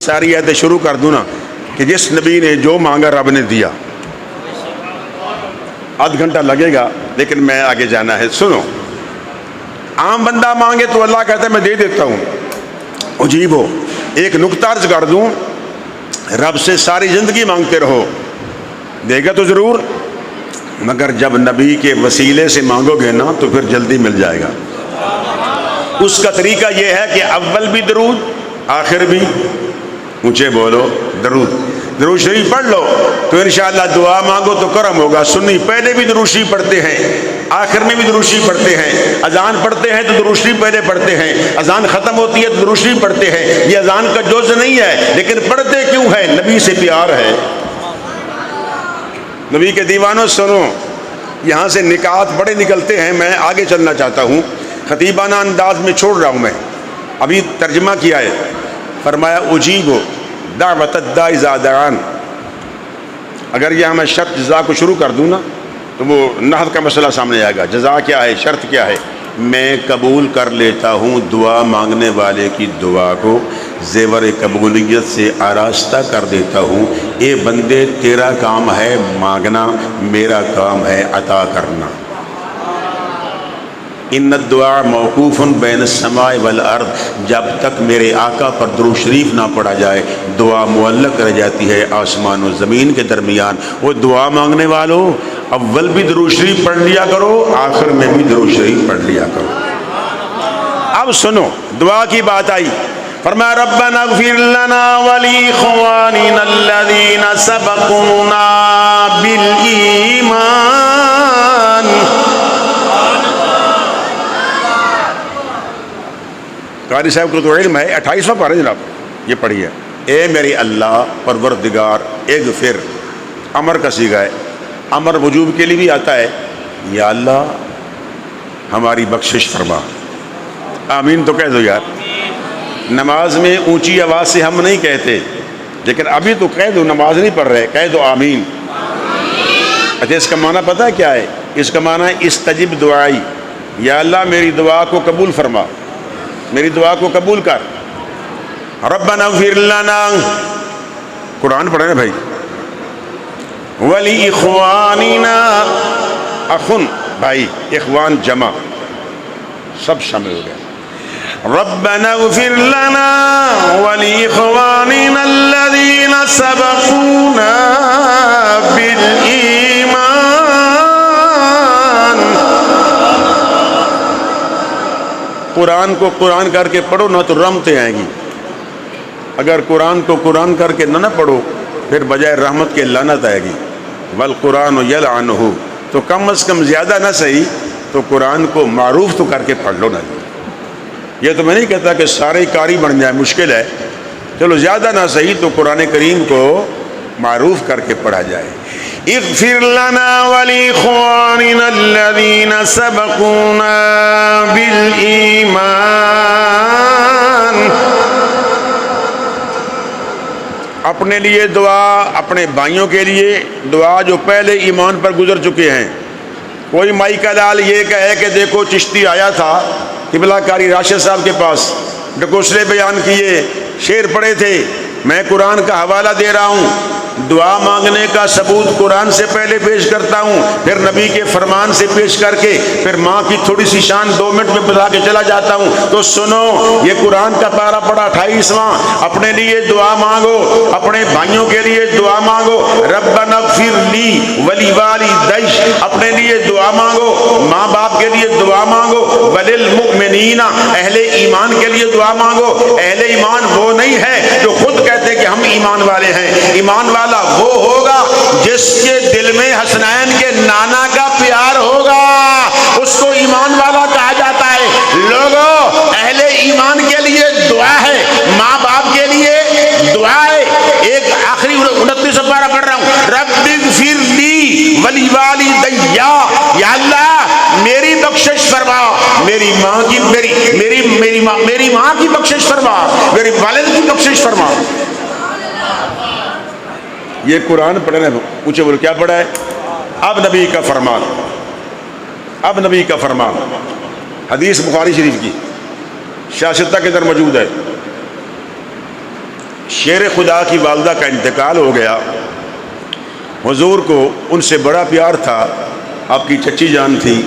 ساری آیتیں شروع کر دوں نا کہ جس نبی نے جو مانگا رب نے دیا. آدھ گھنٹہ لگے گا لیکن میں آگے جانا ہے. سنو, عام بندہ مانگے تو اللہ کہتا ہے میں دے دیتا ہوں. عجیب ہو, ایک نکتہ عرض کر دوں, رب سے ساری زندگی مانگتے رہو, دے گا تو ضرور, مگر جب نبی کے وسیلے سے مانگو گے نا تو پھر جلدی مل جائے گا. اس کا طریقہ یہ ہے کہ اول بھی درود, آخر بھی اونچے بولو درود. درود شریف پڑھ لو تو انشاءاللہ دعا مانگو تو کرم ہوگا. سنی پہلے بھی درود شریف پڑھتے ہیں, آخر میں بھی درود شریف پڑھتے ہیں. اذان پڑھتے ہیں تو درود شریف پہلے پڑھتے ہیں, اذان ختم ہوتی ہے تو درود شریف پڑھتے ہیں. یہ اذان کا جز نہیں ہے, لیکن پڑھتے کیوں ہے؟ نبی سے پیار ہے. نبی کے دیوانوں سنو, یہاں سے نکات بڑے نکلتے ہیں. میں آگے چلنا چاہتا ہوں, خطیبانہ انداز میں چھوڑ رہا ہوں. میں ابھی ترجمہ کیا ہے, فرمایا اجیب دعوت الداعی اذا دعان. اگر یہاں میں شرط جزا کو شروع کر دوں نا تو وہ نحو کا مسئلہ سامنے آئے گا. جزا کیا ہے, شرط کیا ہے؟ میں قبول کر لیتا ہوں دعا مانگنے والے کی دعا کو, زیور قبولیت سے آراستہ کر دیتا ہوں. اے بندے تیرا کام ہے مانگنا, میرا کام ہے عطا کرنا. ان الدعاء موقوف بین السماء والارض. جب تک میرے آقا پر درود شریف نہ پڑھا جائے دعا معلق رہ جاتی ہے آسمان و زمین کے درمیان. وہ دعا مانگنے والوں اول بھی درود شریف پڑھ لیا کرو, آخر میں بھی درود شریف پڑھ لیا کرو. اب سنو, دعا کی بات آئی, فرمایا ربنا اغفر لنا ولاخواننا الذین سبقونا بالایمان. قاری صاحب کو تو علم ہے, 28واں پارہ جناب, یہ پڑھی ہے. اے میری اللہ پروردگار, اغفر امر کا صیغہ ہے, امر وجوب کے لیے بھی آتا ہے. یا اللہ ہماری بخشش فرما. آمین تو کہہ دو یار. نماز میں اونچی آواز سے ہم نہیں کہتے, لیکن ابھی تو کہہ دو, نماز نہیں پڑھ رہے, کہہ دو آمین. اچھا اس کا معنی پتہ ہے کیا ہے؟ اس کا معنی ہے استجب دعائی. یا اللہ میری دعا کو قبول فرما, میری دعا کو قبول کر. ربنا اغفر لنا, قرآن پڑھے نا بھائی, ولی اخواننا, اخن بھائی, اخوان جمع, سب شامل ہو گئے. ربنا اغفر لنا ولی اخواننا الذین سبقونا بالایمان. قرآن کو قرآن کر کے پڑھو نہ تو رحمتیں آئیں گی. اگر قرآن کو قرآن کر کے نہ پڑھو پھر بجائے رحمت کے لعنت آئے گی. والقرآن یلعنہ, تو کم از کم زیادہ نہ صحیح تو قرآن کو معروف تو کر کے پڑھ لو نا. یہ تو میں نہیں کہتا کہ سارے قاری بن جائے, مشکل ہے, چلو زیادہ نہ صحیح تو قرآن کریم کو معروف کر کے پڑھا جائے. اغفر لنا ولاخواننا الذین سبقونا بالایمان. اپنے لیے دعا, اپنے بھائیوں کے لیے دعا جو پہلے ایمان پر گزر چکے ہیں. کوئی مائی کا لال یہ کہے کہ دیکھو چشتی آیا تھا قبلہ کاری راشد صاحب کے پاس, ڈکوسلے بیان کیے, شعر پڑھے تھے, میں قرآن کا حوالہ دے رہا ہوں, دعا مانگنے کا ثبوت قرآن سے پہلے پیش کرتا ہوں, پھر نبی کے فرمان سے پیش کر کے پھر ماں کی تھوڑی سی شان 2 منٹ میں بتا کے چلا جاتا ہوں. تو سنو, یہ قرآن کا پارہ پڑا 28واں. اپنے لیے دعا مانگو, اپنے بھائیوں کے لیے دعا مانگو. ربنا اغفر لی ولی والدی, اپنے لیے دعا مانگو, ماں باپ کے لیے دعا مانگو. وللمؤمنین, اہل ایمان کے لیے دعا مانگو. اہل ایمان وہ نہیں ہے جو خود کہتے کہ ہم ایمان والے ہیں. ایمان والا وہ ہوگا جس کے دل میں حسنین کے نانا کا پیار ہوگا, اس کو ایمان والا کہا جاتا ہے. لوگوں اہل ایمان کے لیے دعا ہے, ماں باپ کے لیے دعا ہے. ایک آخری 29 پارہ پڑھ رہا ہوں, رب اغفر لی ولی والدی, یا اللہ میری بخشش فرما, میری ماں کی میری ماں کی بخشش فرما, میری والد کی بخشش فرما. یہ قرآن پڑھنے پوچھے بولے کیا پڑھا ہے؟ اب نبی کا فرمان, اب نبی کا فرمان, حدیث بخاری شریف کی, شاشتہ کے اندر موجود ہے. شیر خدا کی والدہ کا انتقال ہو گیا. حضور کو ان سے بڑا پیار تھا. آپ کی چچی جان تھی,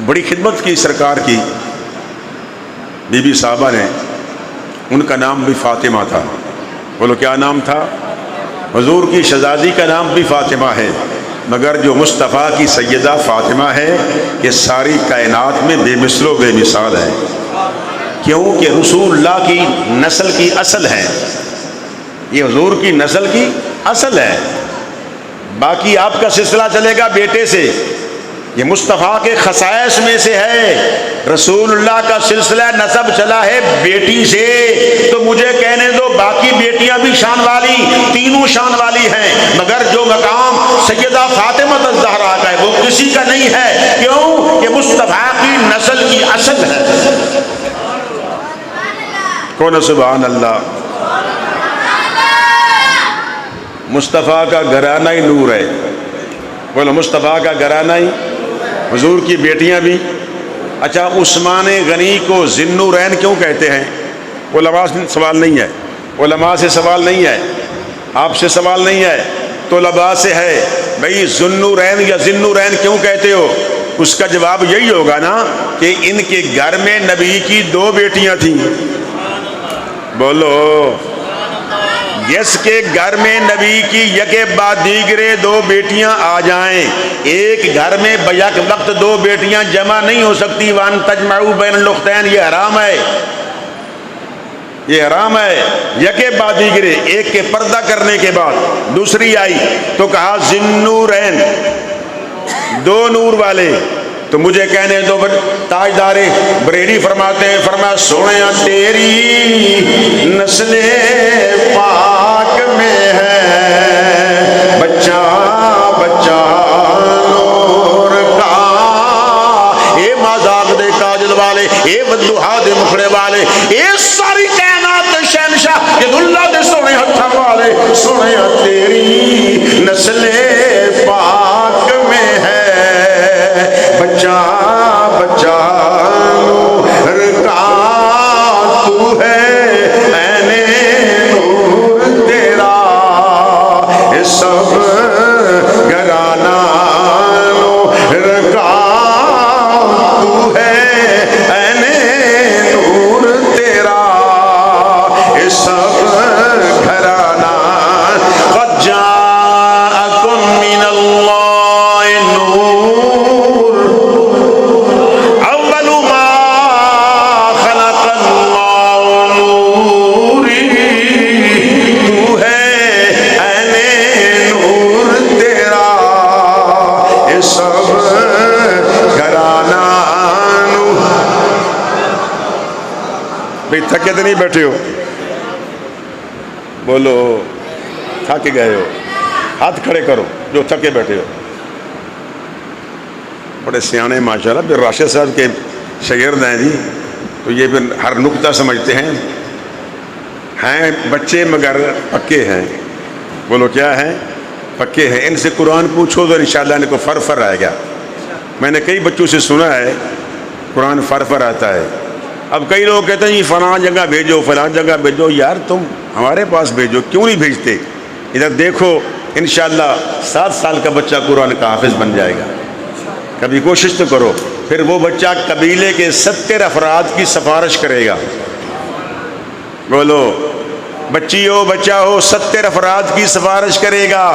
بڑی خدمت کی سرکار کی. بی بی صاحبہ نے, ان کا نام بھی فاطمہ تھا. بولو کیا نام تھا؟ حضور کی شہزادی کا نام بھی فاطمہ ہے, مگر جو مصطفیٰ کی سیدہ فاطمہ ہے یہ ساری کائنات میں بے مثل و بے مثال ہے. کیوں کہ رسول اللہ کی نسل کی اصل ہے, یہ حضور کی نسل کی اصل ہے. باقی آپ کا سلسلہ چلے گا بیٹے سے, یہ مصطفیٰ کے خصائص میں سے ہے. رسول اللہ کا سلسلہ نسب چلا ہے بیٹی سے, تو مجھے کہنے دو باقی بیٹیاں بھی شان والی, تینوں شان والی ہیں, مگر جو مقام سیدہ فاطمہ الزہرا کا ہے وہ کسی کا نہیں ہے. کیوں کہ مصطفیٰ کی نسل کی اصل ہے. کون سبحان اللہ. مصطفیٰ کا گھرانہ ہی نور ہے. بولو مصطفیٰ کا گھرانہ ہی. حضور کی بیٹیاں بھی. اچھا, عثمان غنی کو ذی النورین کیوں کہتے ہیں؟ علماء سے سوال نہیں ہے, علماء سے سوال نہیں ہے, آپ سے سوال نہیں ہے, طلباء سے ہے. بھئی ذی النورین یا ذی النورین کیوں کہتے ہو؟ اس کا جواب یہی ہوگا نا کہ ان کے گھر میں نبی کی 2 بیٹیاں تھیں. بولو, جس کے گھر میں نبی کی یکے بعد دیگرے 2 بیٹیاں آ جائیں, ایک گھر میں بیک وقت 2 بیٹیاں جمع نہیں ہو سکتی. وان تجمعوا بین الاختین, یہ حرام ہے, یہ حرام ہے. یکے بعد دیگرے, ایک کے پردہ کرنے کے بعد دوسری آئی تو کہا ذی النورین, 2 نور والے. تو مجھے کہنے دو تاجدار بریلی فرماتے ہیں, فرمایا سونے تیری نسل پاک میں ہے بچہ بچہ نور کا. اے مذاق دے کاجل والے, اے ودوہا دے مکھڑے والے, اے ساری کائنات دے شہنشاہ ید اللہ دے سونے ہتھاں والے, سونے تیری نسل پاک میں ہے بچہ بچہ نور کا تو ہے, میں نور تیرا یہ سب گھرانہ نور کا تو ہے, میں نور تیرا یہ سب گھرانہ. قد جاءکم من اللہ نور اول ما خلق اللہ نوری, تو ہے اے نور تیرا یہ سب گھرانہ نور. بھئی تھکے تو نہیں بیٹھے ہو؟ بولو تھک گئے ہو؟ ہاتھ کھڑے کرو جو تھکے بیٹھے ہو. بڑے سیانے ماشاءاللہ. پھر راشد صاحب کے شاگرد ہیں جی, تو یہ پھر ہر نقطہ سمجھتے ہیں. ہیں بچے مگر پکے ہیں. بولو کیا ہیں؟ پکے ہیں. ان سے قرآن پوچھو تو انشاءاللہ ان کو فر آئے گا. میں نے کئی بچوں سے سنا ہے قرآن فر آتا ہے. اب کئی لوگ کہتے ہیں یہ فلاں جگہ بھیجو فلاں جگہ بھیجو. یار تم ہمارے پاس بھیجو, کیوں نہیں بھیجتے؟ ادھر دیکھو انشاءاللہ 7 سال کا بچہ قرآن کا حافظ بن جائے گا. کبھی کوشش تو کرو. پھر وہ بچہ قبیلے کے 70 افراد کی سفارش کرے گا. بولو بچی ہو بچہ ہو 70 افراد کی سفارش کرے گا.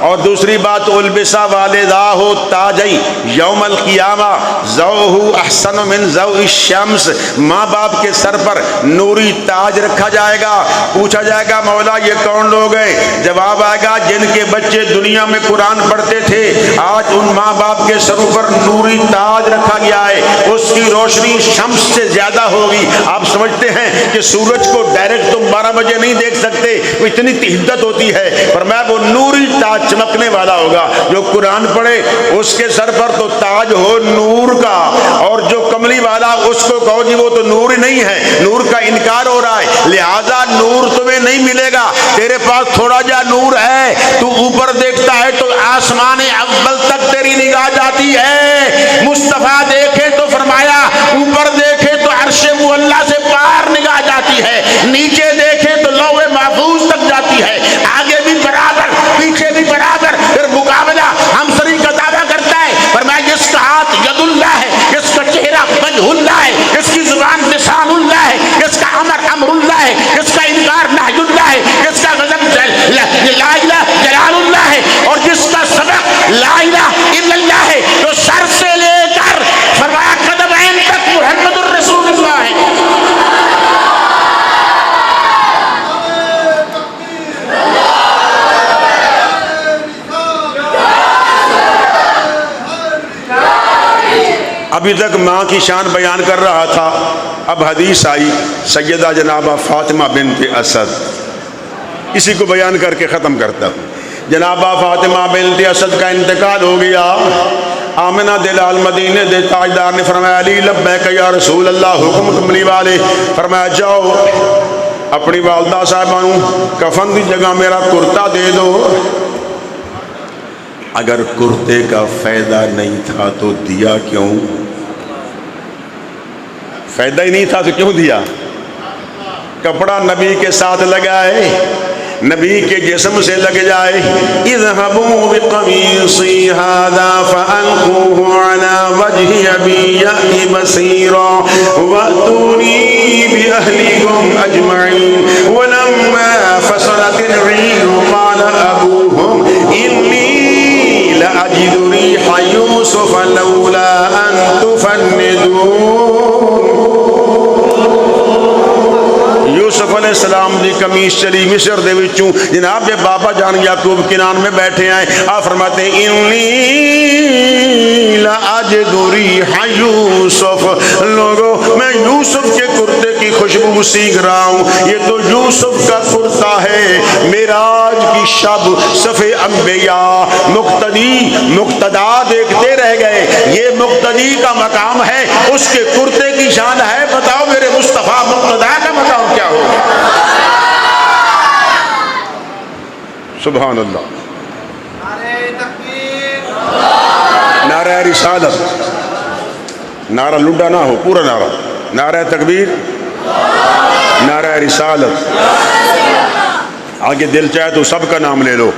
اور دوسری بات البسا والدہ ہو تاجئی یوم القیامہ ضوءہ احسن من ضوء الشمس, ماں باپ کے سر پر نوری تاج رکھا جائے گا. پوچھا جائے گا مولا یہ کون لوگ ہیں؟ جواب آئے گا جن کے بچے دنیا میں قرآن پڑھتے تھے, آج ان ماں باپ کے سروں پر نوری تاج رکھا گیا ہے, اس کی روشنی شمس سے زیادہ ہوگی. آپ سمجھتے ہیں کہ سورج کو ڈائریکٹ تم 12 بجے نہیں دیکھ سکتے, وہ اتنی حدت ہوتی ہے. فرمایا وہ نوری تاج چمکنے والا ہوگا. جو قرآن پڑھے اس کے سر پر تو تاج ہو نور کا, اور جو کملی والا اس کو کہو جی وہ تو نور ہی نہیں ہے, نور کا انکار ہو رہا ہے, لہذا نور تمہیں نہیں ملے گا. تیرے پاس تھوڑا جا نور ہے, تو اوپر دیکھتا ہے تو آسمان اول تک تیری نگاہ جاتی ہے. مصطفیٰ دیکھے تو فرمایا, اوپر دیکھے تو عرش معلیٰ سے پار نگاہ جاتی ہے, نیچے دیکھے تو لوح ابھی تک ماں کی شان بیان کر رہا تھا، اب حدیث آئی سیدہ جنابہ فاطمہ بنت اسد، اسی کو بیان کر کے ختم کرتا ہوں۔ جنابہ فاطمہ بنت اسد کا انتقال ہو گیا۔ آمنہ دلال مدینے دے تاجدار نے فرمایا علی لبیک یا رسول اللہ، حکم کملی والے، فرمایا جاؤ اپنی والدہ صاحبانوں کفن کی جگہ میرا کرتا دے دو۔ اگر کرتے کا فائدہ نہیں تھا تو دیا کیوں؟ فائدہ ہی نہیں تھا تو کیوں دیا؟ کپڑا نبی کے ساتھ لگائے، نبی کے جسم سے لگ جائے۔ اذهبوا بقميصي هذا فألقوه على وجه أبي يأتي بصيرا وأتوني بأهلكم أجمعين ولما فصلت العير قال أبوهم إني لأجد ريح يوسف لولا أن تفندون۔ یوسف علیہ السلام دی قمیص چلی مصر دے وچوں، جناب جے بابا جان یعقوب کنان میں بیٹھے ہیں، آپ فرماتے ہیں انی لاجد ریح یوسف، لوگوں میں یوسف کے کرتے کی خوشبو سینگ رہا ہوں۔ یہ تو یوسف کا کرتا ہے۔ معراج کی شب صفِ انبیاء مقتدا دیکھتے رہ گئے، یہ مقتدی کا مقام ہے، اس کے کرتے کی شان ہے۔ بتاؤ میرے مصطفیٰ مقتدا کا مقام کیا ہوگا؟ سبحان اللہ۔ نعرہ تکبیر، نعرہ رسالت، نعرہ لڈا نہ ہو، پورا نعرہ، نعرہ تکبیر، نعرہ رسالت۔ آگے دل چاہے تو سب کا نام لے لو،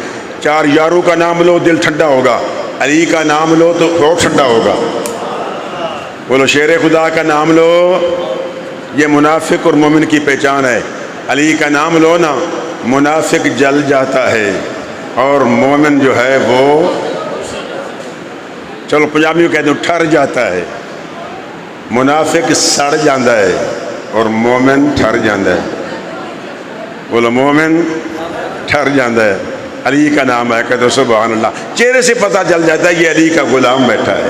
چار یاروں کا نام لو دل ٹھنڈا ہوگا، علی کا نام لو تو اور ٹھنڈا ہوگا۔ بولو شیر خدا کا نام لو، یہ منافق اور مومن کی پہچان ہے۔ علی کا نام لو نا، منافق جل جاتا ہے اور مومن جو ہے وہ، چلو پنجابی کہتے ہیں ٹھر جاتا ہے۔ منافق سڑ جاتا ہے اور مومن ٹھر جاتا ہے۔ بولو مومن ٹھر جاتا ہے۔ علی کا نام ہے، کہتے سبحان اللہ، چہرے سے پتہ چل جاتا ہے یہ علی کا غلام بیٹھا ہے۔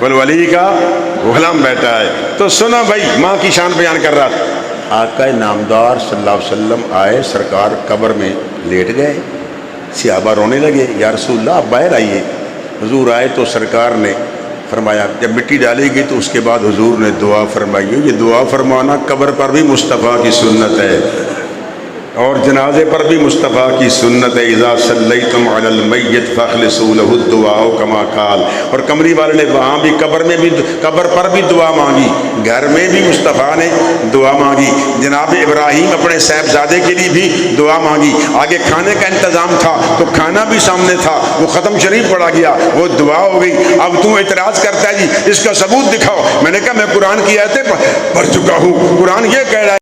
بولو علی کا غلام بیٹھا ہے۔ تو سنا بھائی، ماں کی شان بیان کر رہا تھا۔ آقا نامدار صلی اللہ علیہ وسلم آئے، سرکار قبر میں لیٹ گئے، صحابہ رونے لگے، یا رسول اللہ آپ باہر آئیے۔ حضور آئے تو سرکار نے فرمایا، جب مٹی ڈالی گئی تو اس کے بعد حضور نے دعا فرمائی۔ یہ دعا فرمانا قبر پر بھی مصطفیٰ کی سنت ہے اور جنازے پر بھی مصطفیٰ کی سنت ہے۔ اذا صلیتم علی المیت فاخلصوا له الدعاء کما قال۔ اور کمری والے نے وہاں بھی قبر پر بھی دعا مانگی، گھر میں بھی مصطفیٰ نے دعا مانگی۔ جناب ابراہیم اپنے صاحبزادے کے لیے بھی دعا مانگی۔ آگے کھانے کا انتظام تھا تو کھانا بھی سامنے تھا، وہ ختم شریف پڑھا گیا، وہ دعا ہو گئی۔ اب تو اعتراض کرتا ہے جی اس کا ثبوت دکھاؤ۔ میں نے کہا میں قرآن کی آیتیں پڑھ چکا ہوں، قرآن یہ کہہ رہا ہے